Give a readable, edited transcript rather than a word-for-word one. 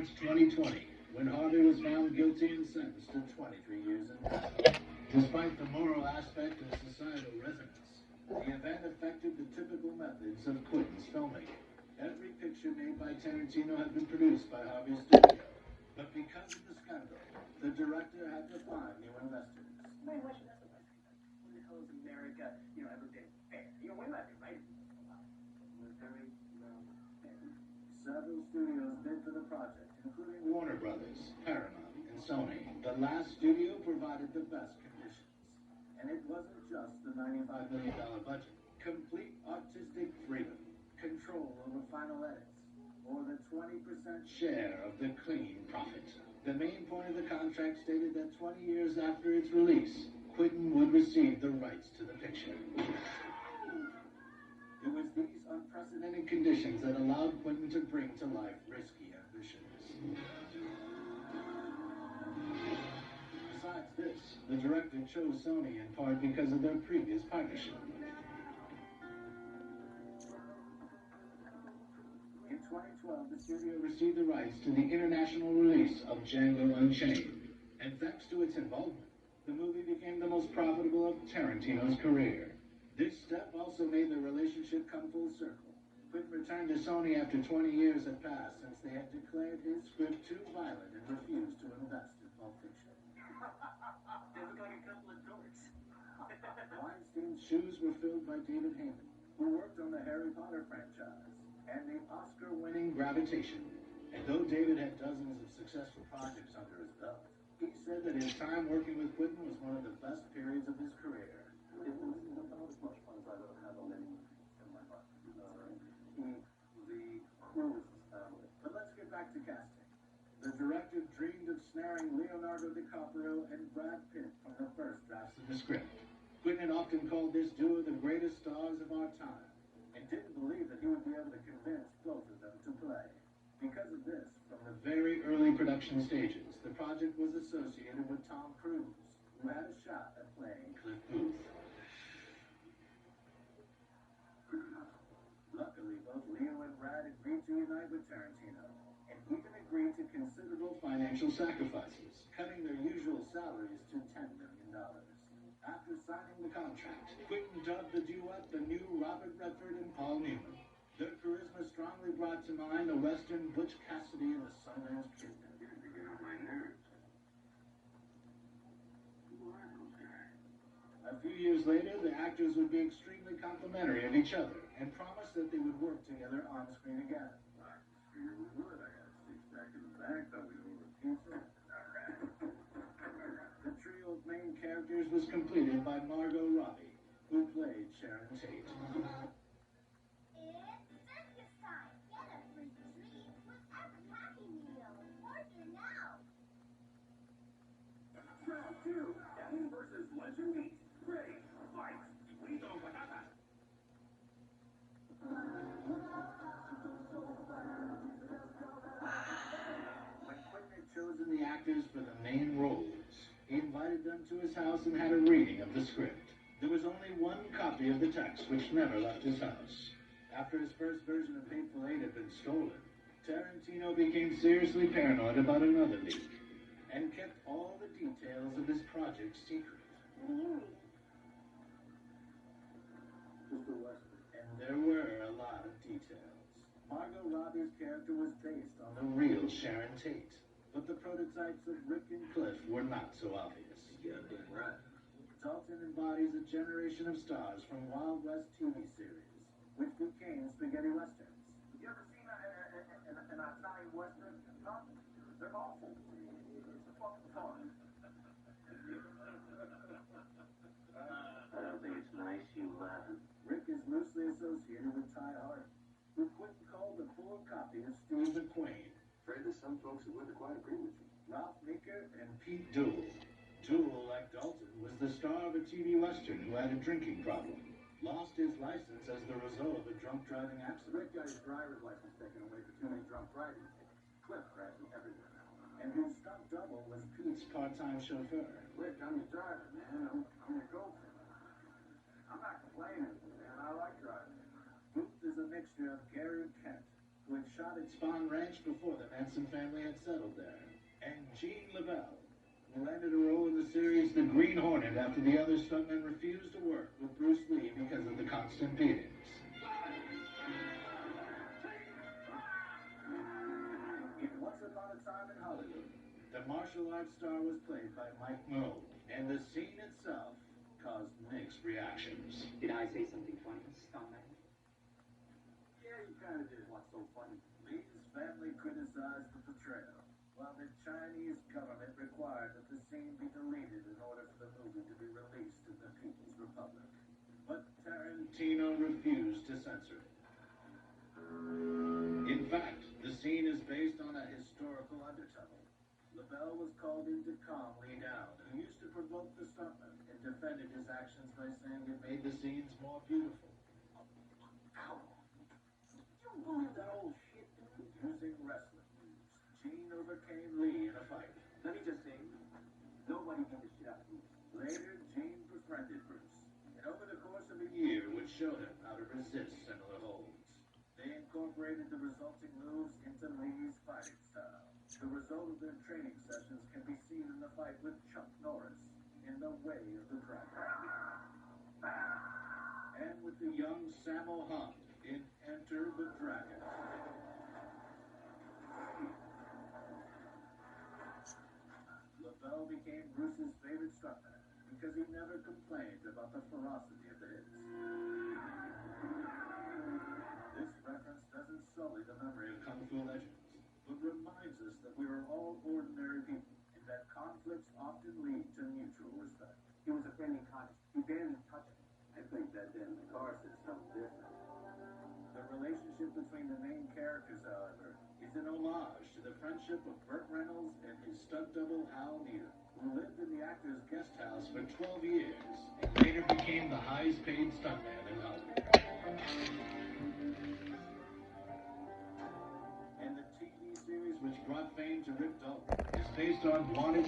March 2020, when Harvey was found guilty and sentenced to 23 years in prison. Despite the moral aspect and societal resonance, the event affected the typical methods of Quentin's filmmaking. Every picture made by Tarantino had been produced by Harvey's studio, but because of the scandal, the director had to find new investors. Wait, what should that's the West Coast? When the hell is America, ever been fair? We might be right. Several studios bid for the project, including Warner Brothers, Paramount, and Sony. The last studio provided the best conditions. And it wasn't just the $95 million budget. Complete artistic freedom, control over final edits, or the 20% share of the clean profit. The main point of the contract stated that 20 years after its release, Quentin would receive the rights to the picture. It was these unprecedented conditions that allowed Quentin to bring to life risky ambitions. Besides this, the director chose Sony in part because of their previous partnership. In 2012, the studio received the rights to the international release of Django Unchained, and thanks to its involvement, the movie became the most profitable of Tarantino's career. This step also made the relationship come full circle. Quentin returned to Sony after 20 years had passed since they had declared his script too violent and refused to invest in Pulp Fiction. They look like a couple of dorks. Weinstein's shoes were filled by David Heyman, who worked on the Harry Potter franchise and the Oscar-winning Gravitation. And though David had dozens of successful projects under his belt, he said that his time working with Quentin was one of the best periods of his career. It was not as much fun as I would have had on any in my life. The crew was astounding. But let's get back to casting. The director dreamed of snaring Leonardo DiCaprio and Brad Pitt from the first drafts of the script. Quentin had often called this duo the greatest stars of our time, and didn't believe that he would be able to convince both of them to play. Because of this, from the very early production stages, the project was associated with Tom Cruise, who had a shot at playing Cliff Booth. Luckily, both Leo and Brad agreed to unite with Tarantino, and even agreed to considerable financial sacrifices, cutting their usual salaries to $10 million. After signing the contract, Quentin dubbed the duet the new Robert Redford and Paul Newman. Their charisma strongly brought to mind a Western Butch Cassidy and the Sundance Kid. You're getting on my nerves. A few years later, the actors would be extremely complimentary of each other and promised that they would work together on screen again. I figured we would. I got a six-pack in the back. Thought we were a pizza. The trio of main characters was completed by Margot Robbie, who played Sharon Tate. It's circus time. Get a free treat with every Happy Meal. Order now. Round 2. Daddy versus Legend Meat. Ready. Fight. Lito Banana. When Quentin had chosen the actors for the main roles, he invited them to his house and had a reading of the script. There was only one copy of the text, which never left his house. After his first version of Hateful Eight had been stolen, Tarantino became seriously paranoid about another leak, and kept all the details of his project secret. What are you reading? Just a Western. And there were a lot of details. Margot Robbie's character was based on the real Sharon Tate, but the prototypes of Rick and Cliff were not so obvious. Yeah, damn right. Dalton embodies a generation of stars from Wild West TV series, which became spaghetti westerns. You ever seen an Italian Western? Huh? They're awful. It's a fucking fun. I don't think it's nice you laughing. Rick is loosely associated with Ty Hart, who Quentin called the full copy of Steve McQueen. Afraid there's some folks who wouldn't quite agree with you. Ralph Meeker and Pete Duell. Duell, like Dalton, was the star of a TV Western who had a drinking problem. Lost his license as the result of a drunk driving accident. Rick got his driver's license taken away for too many drunk driving. Cliff crashing everywhere now. And whose stunt double was Pete's part-time chauffeur. Rick, I'm your driver, man. I'm your girlfriend. I'm not complaining, man. I like driving. Booth is a mixture of Gary Kent, which shot at Spahn Ranch before the Manson family had settled there, and Gene LaBelle, who landed a role in the series The Green Hornet after the other stuntmen refused to work with Bruce Lee because of the constant beatings. In Once Upon a Time in Hollywood, the martial arts star was played by Mike Moe, and the scene itself caused mixed reactions. Did I say something funny, stuntman? Yeah, you kind of did. What's so funny? Lee's family criticized the portrayal, while the Chinese government required that the scene be deleted in order for the movie to be released in the People's Republic. But Tarantino refused to censor it. In fact, the scene is based on a historical undertone. LaBelle was called in to calm Lee down, who used to provoke the stuntman, and defended his actions by saying it made the scenes more beautiful. Ow. You believe that old shit, dude? Using wrestling moves, Gene overcame Lee in a fight. Let me just say, nobody beat the shit out of me. Later, Gene befriended Bruce, and over the course of a year would show him how to resist similar holds. They incorporated the resulting moves into Lee's fighting style. The result of their training sessions can be seen in the fight with Chuck Norris in The Way of the Dragon, and with the young Sammo Hung in Enter the Dragon. LaBelle became Bruce's favorite stuntman because he never complained about the ferocity of the hits. This reference doesn't sully the memory of Kung Fu legends, but reminds us that we are all ordinary people, and that conflicts often lead to mutual respect. He was a friendly conscience. You barely touch him. I think that then the car said something different. The relationship between the main characters, however, is an homage to the friendship of Burt Reynolds and his stunt double Hal Needham, who lived in the actor's guest house for 12 years and later became the highest paid stuntman in Hollywood. And the TV series which brought fame to Rick Dalton is based on Wanted